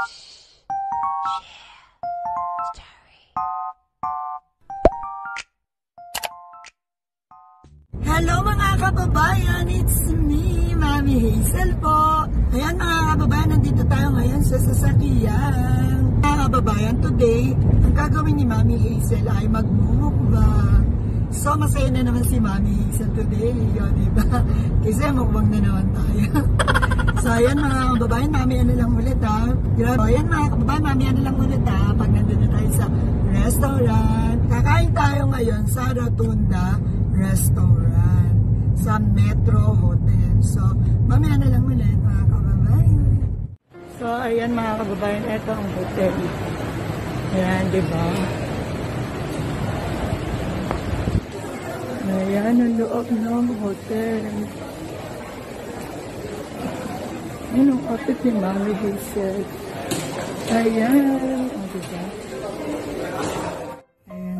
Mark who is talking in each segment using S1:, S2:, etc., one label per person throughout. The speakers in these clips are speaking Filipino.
S1: Hello mga kababayan, it's me, Mami Hazel po. Ayan mga kababayan, nandito tayo ngayon sa sasakyan. Mga kababayan, today, ang gagawin ni Mami Hazel ay magmumukbang. So, masaya na naman si Mami Hazel today, diba? Kasi mukbang na naman tayo. So, ayan mga kababayan, Mami ano lang ulit ha. So, ayan mga kababayan, Mami ano lang ulit ha. Pag nandito tayo sa restaurant, kakain tayo ngayon sa Rotunda Restaurant sa Metro Hotel. So, mamaya na lang ulit mga kababayan. So, ayan mga kababayan, ito ang hotel. Ayan, diba? Ayan ang loob ng hotel. Ayan ang outfit ni Mami Hazel. Ayan, diba?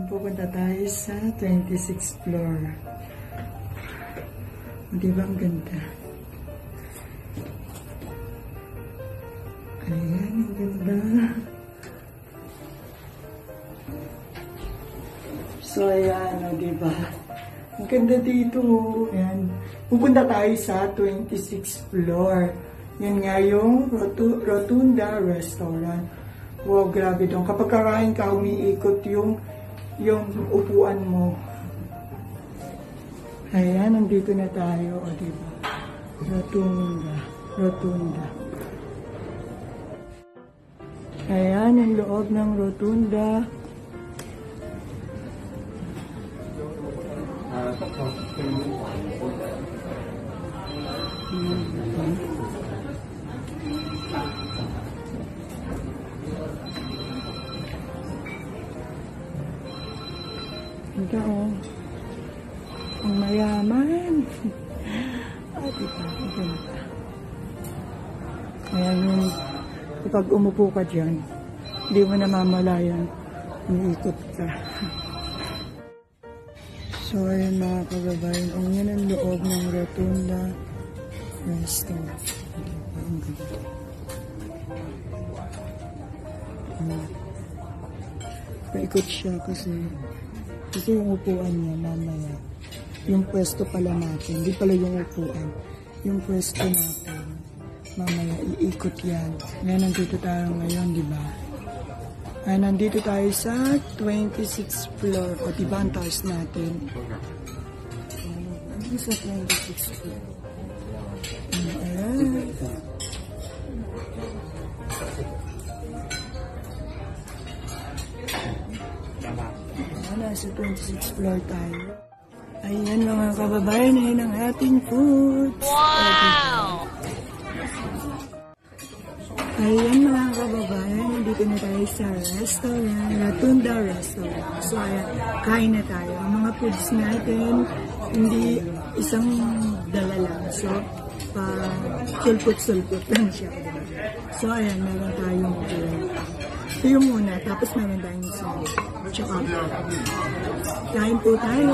S1: Pupunta tayo sa 26th floor. Diba ang ganda? Ayan, ang ganda. So, ayan, diba? Ang ganda dito. Ayan. Pupunta tayo sa 26th floor. Yan nga yung Rotunda Restaurant. Wow, grabe doon. Kapag kakain ka, umiikot yung upuan mo. Ayan, nandito na tayo. O, diba? Rotunda. Ayan, ang loob ng Rotunda. Ito, ang mayaman. Diba? Ganda. Ayan yung, kapag umupo ka dyan, hindi mo namamalayan, umiikot ka. So, ayan mga kababayan, ang yan ang loob ng Rotunda Restaurant. Diba? Ang ganda. Paikot siya kasi yung upuan niya mamaya. Yung pwesto pala natin. Hindi pala yung upuan. Yung pwesto natin. Mamaya iikot yan. Ngayon nandito tayo ngayon, di ba? Ay, nandito tayo sa 26th floor. O, diba ang taas natin? Ano sa 26th floor? Ayan. Nasa 26th floor tayo. Ayan mga kababayan, ayan ang ating foods. Wow! Ayan mga kababayan, dito na tayo sa restaurant, Rotunda Restaurant. So ayan, kain na tayo. Ang mga foods natin, hindi isang dala lang. So, sulpot-sulpot lang siya. So ayan, meron tayong ito yung muna, tapos meron tayong salad. Tsaka, kain po tayo.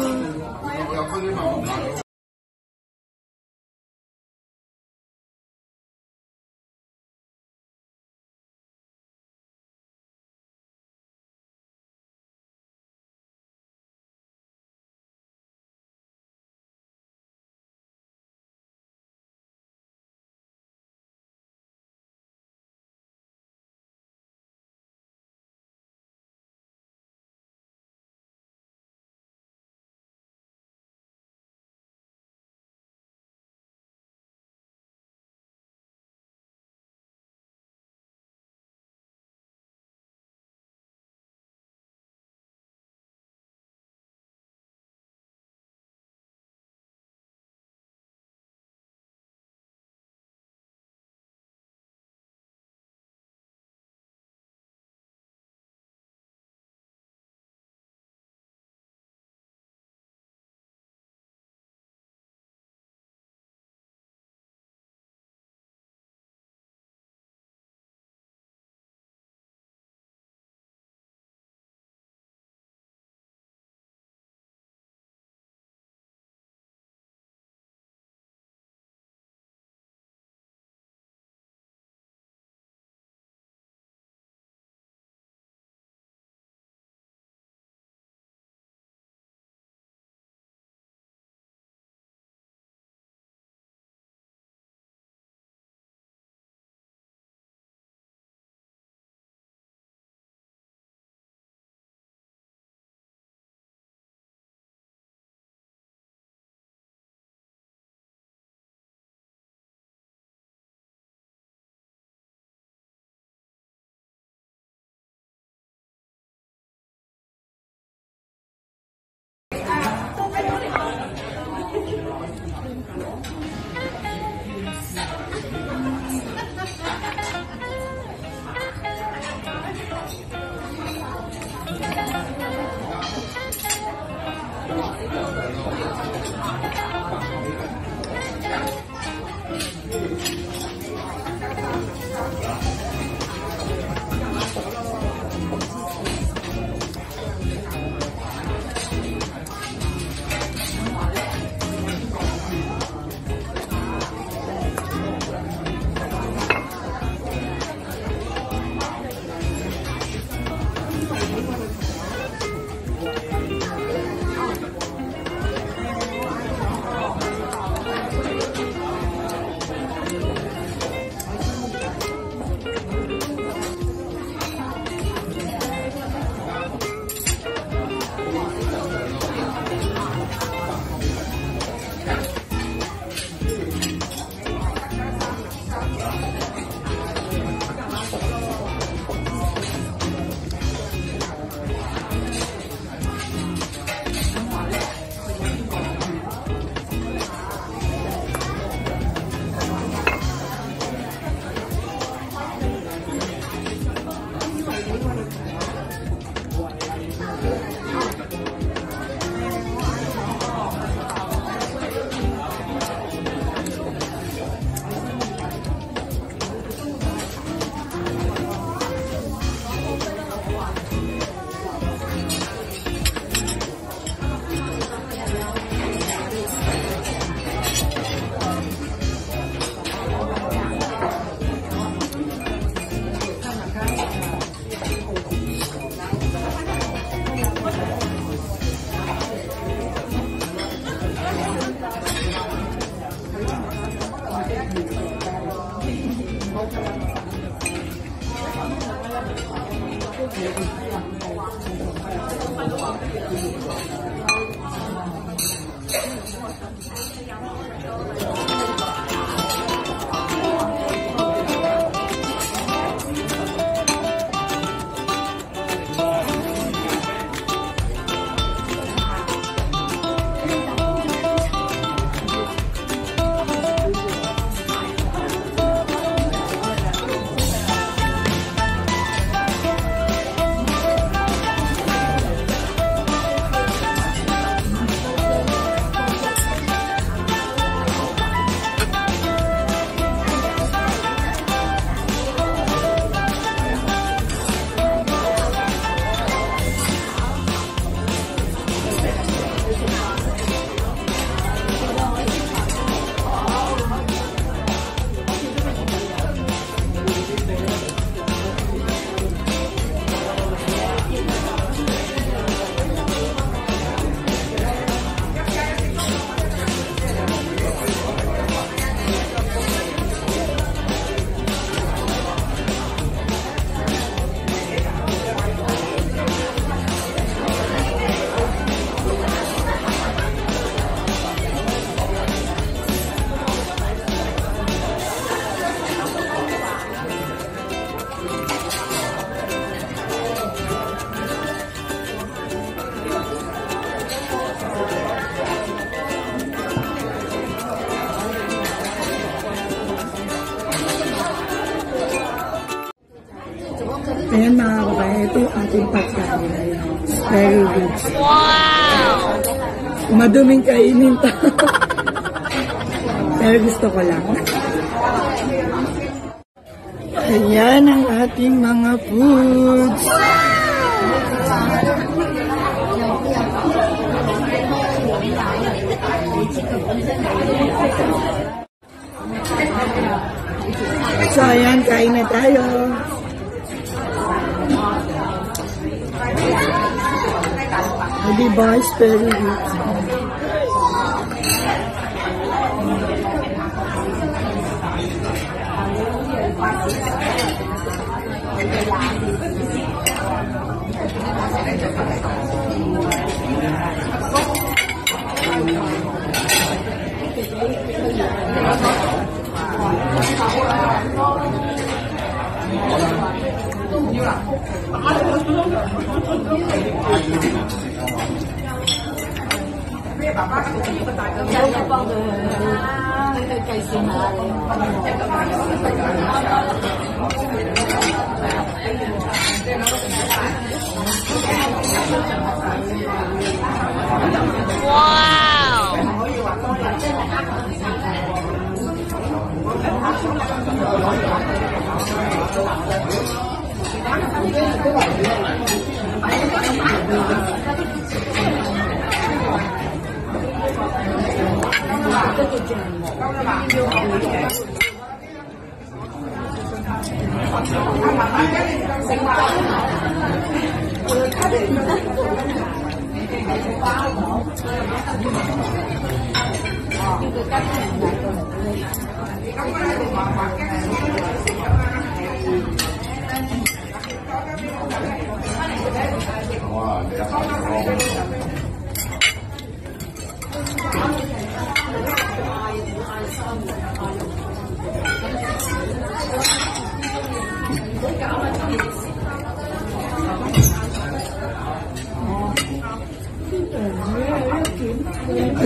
S1: Ayan mga kababayan, ito yung ating pagkain. Very good. Wow! Maduming kainin to. Pero gusto ko lang. Ayan ang ating mga foods. So ayan, kain na tayo. Diba, it's very good.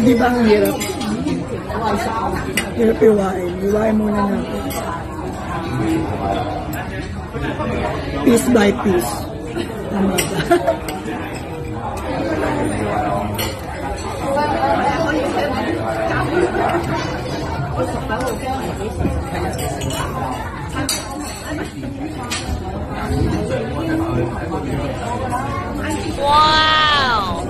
S1: Di ba ang hirap? Hirap iwain. Iwain muna natin. Piece by piece. Tama ba?
S2: Wow!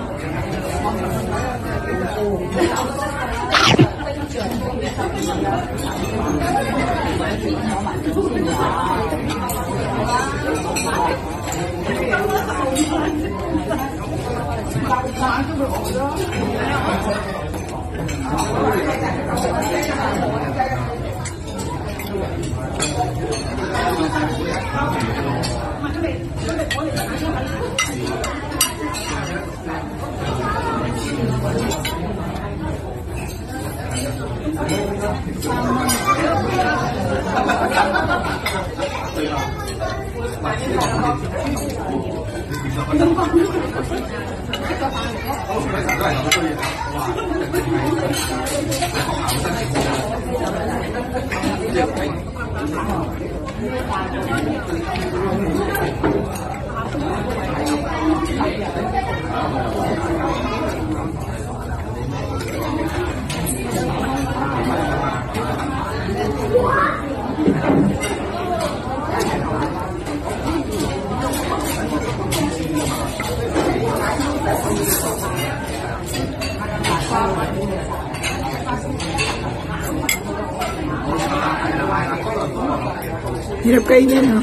S1: Hirap kainin, ha?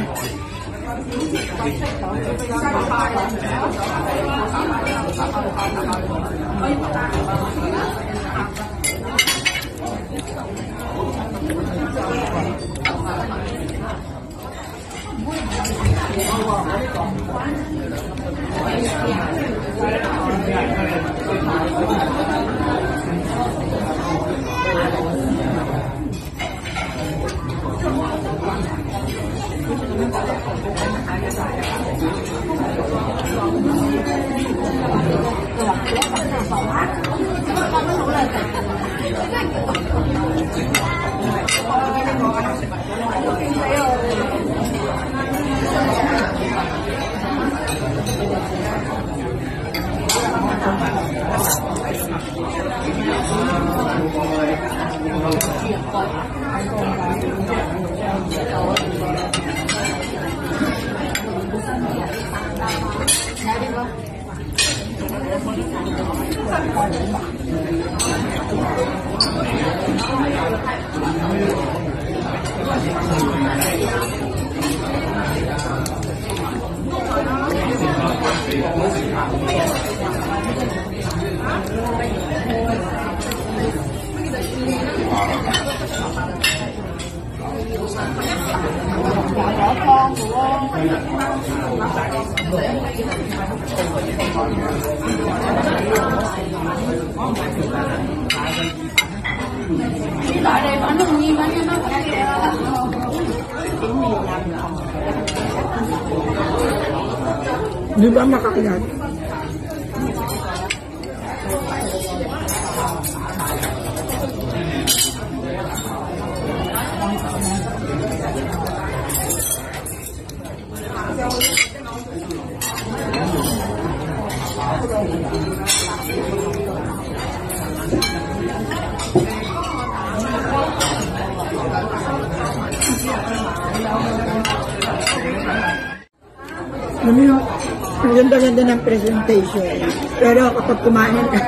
S1: Di ba makakagat? Ang ganda-ganda ng presentation. Pero kapag kumain ka,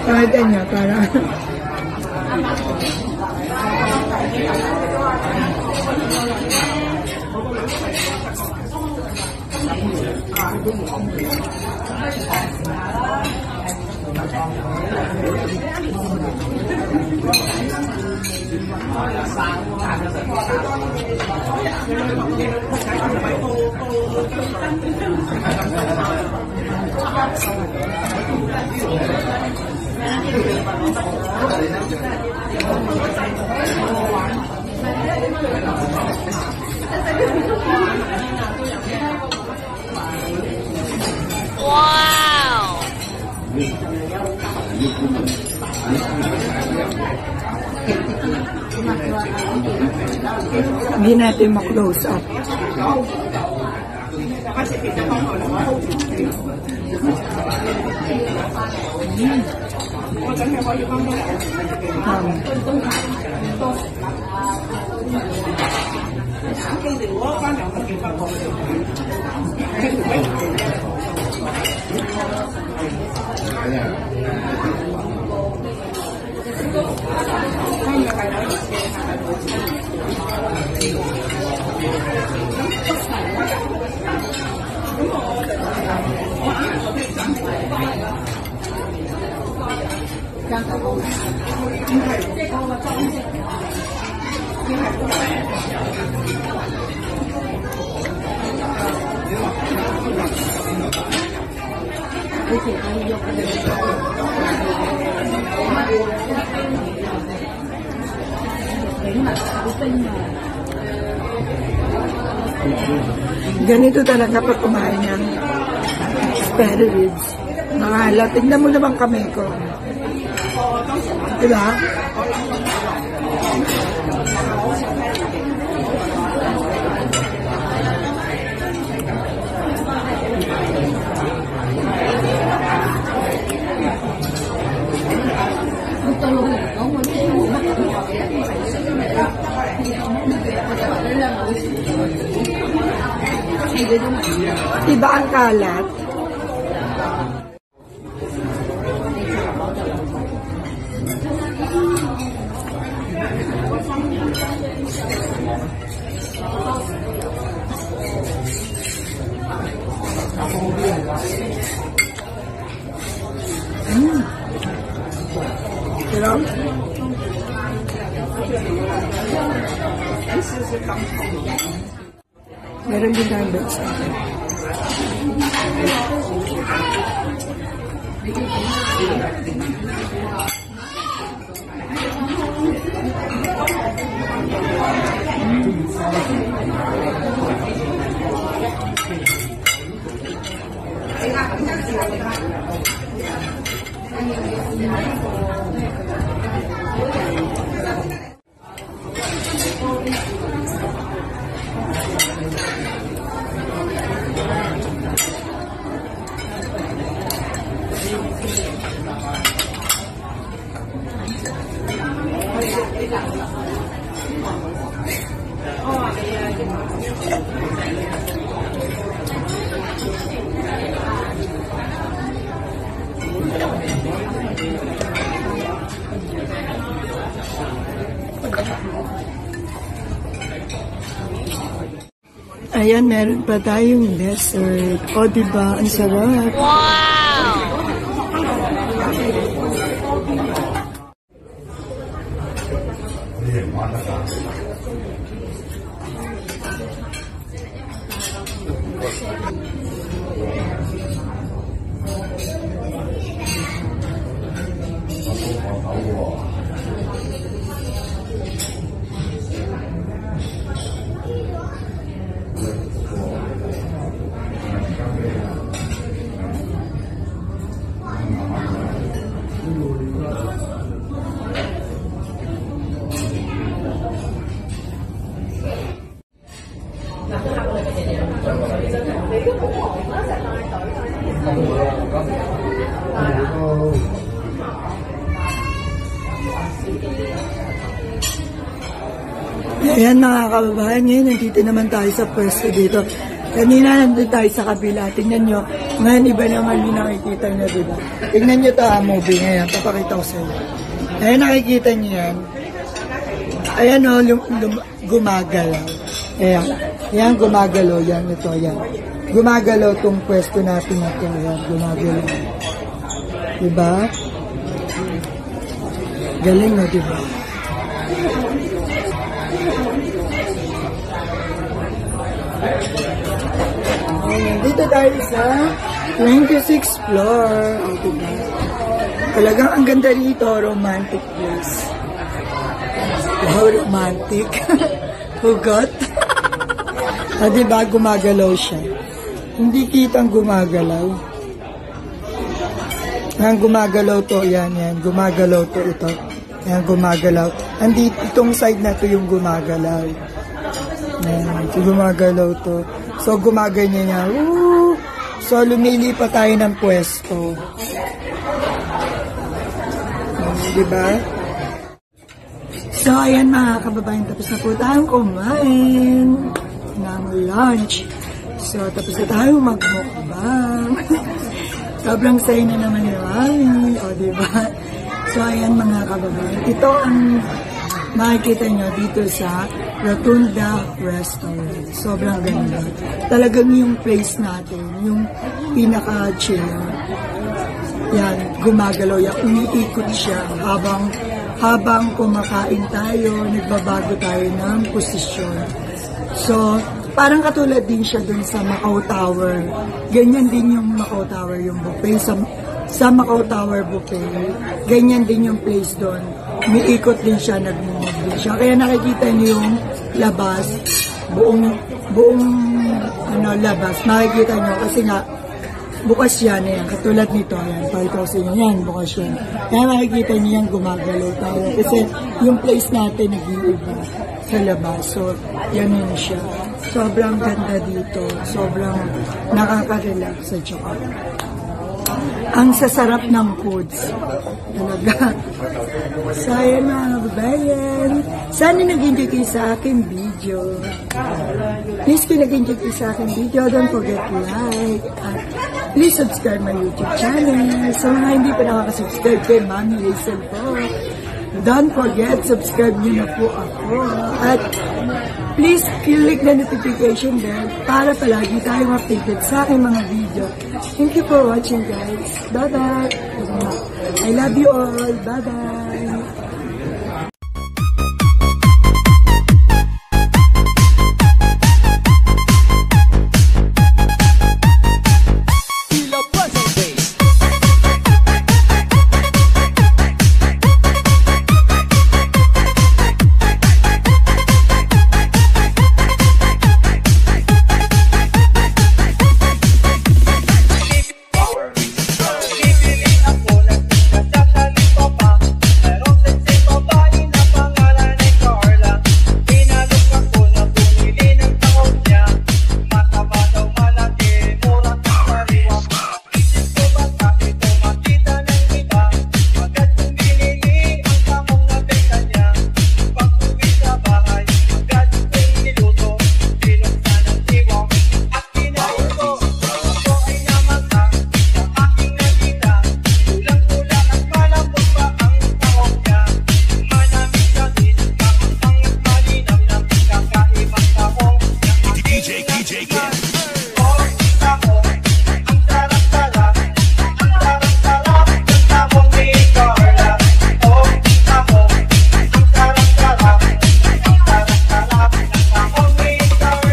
S1: kahit niya, parang
S2: wow!
S1: hindi natin ma-close up. Ganito talaga pag kumain ng spare ribs. Mahala. Tignan mo naman kamay ko. Diba? Diba ang kalat? Diba? Meron din tayong bed sa akin. Ayan, meron pa tayong dessert. O, diba? Ang sarap.
S2: Wow!
S1: Ayan mga kababayan, ngayon nandito naman tayo sa pwesto dito. Kanina nandito tayo sa kabila. Tingnan nyo, ngayon iba naman yung nakikita nyo, diba? Tingnan nyo ito movie ngayon, papakita ko sa inyo. Ayan, nakikita nyo yan. Ayan o, gumagalaw. Ayan, ayan gumagalaw, yan, ito, yan. Gumagalaw tong pwesto natin ito, ayan, gumagalaw. Diba? Galing na, diba? Dito tayo sa 26th floor. Oh, diba? Talagang ang ganda dito, romantic place. Wow, romantic. Hugot. Ah, diba, gumagalaw siya. Hindi kitang gumagalaw. Yan, gumagalaw to. Yan, yan. Gumagalaw to ito. Yan, gumagalaw. Andito, itong side na to yung gumagalaw. Yan, gumagalaw to. So, gumaganyan niya. Woo! So, lumili pa tayo ng pwesto. Diba? So, ayan mga kababayan. Tapos na po tayong kumain ng lunch. So, tapos na tayong magmukbang. Sobrang saya na naman ni Mami. O, diba? So, ayan mga kababayan. Ito ang makikita nyo dito sa Rotunda Restaurant. Sobrang ganda. Talagang yung place natin, yung pinaka-chill. Yan, gumagalaw yan. Umiikot siya habang kumakain tayo, nagbabago tayo ng posisyon. So, parang katulad din siya dun sa Macau Tower. Ganyan din yung Macau Tower, yung buffet. Sa Macau Tower buffet, ganyan din yung place doon. Umiikot din siya, nag-move din siya. Kaya nakikita niyo yung labas, buong labas. Makikita nyo kasi nga bukas yan. Ayan. Katulad nito. Ayan. Pakita ko sa inyo. Yan. Bukas yan. Kaya makikita nyo yan gumagalaw tayo. Kasi yung place natin nag-iiba sa labas. So, yan yun siya. Sobrang ganda dito. Sobrang nakaka-relax sa Japan. Ang sasarap ng foods. Talaga. So, ayan mga kababayan. Sana nag-enjoy kayo sa aking video. Please, kung nag-enjoy kayo sa aking video, don't forget to like. At please subscribe my YouTube channel. Sa mga hindi pa nakaka-subscribe kay Mami Hazel po, don't forget, subscribe niyo na po ako. At please, click na notification bell para palagi tayong updated sa aking mga video. Thank you for watching, guys. Bye-bye. I love you all. Bye-bye.